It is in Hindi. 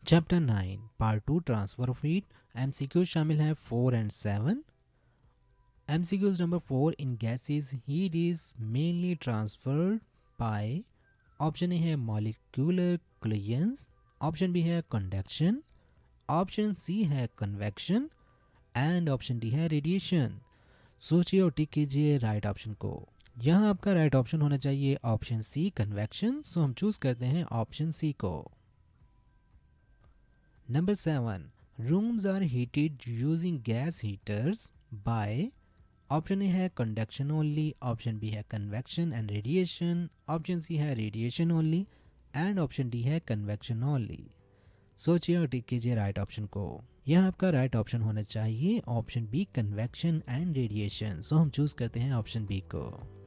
Chapter 9 part 2 transfer of heat. MCQs शामिल हैं 4 and 7। MCQs number 4, in gases heat is mainly transferred by, option A है मॉलिक्यूलर कोलिजन्स, ऑप्शन बी है कंडक्शन, ऑप्शन सी है कन्वेक्शन एंड ऑप्शन डी है रेडिएशन। सोचिए और टिक कीजिए राइट ऑप्शन को। यहाँ आपका राइट ऑप्शन होना चाहिए ऑप्शन सी कन्वेक्शन, सो हम चूज करते हैं ऑप्शन सी को। Number 7, rooms are heated using gas heaters by, option A है कंडक्शन ओनली, ऑप्शन बी है convection and radiation, option C है radiation only and option D है कन्वेक्शन ओनली। सोचिए और टिक कीजिए राइट ऑप्शन को। यह आपका राइट ऑप्शन होना चाहिए option B convection and radiation, so हम चूज करते हैं ऑप्शन बी को।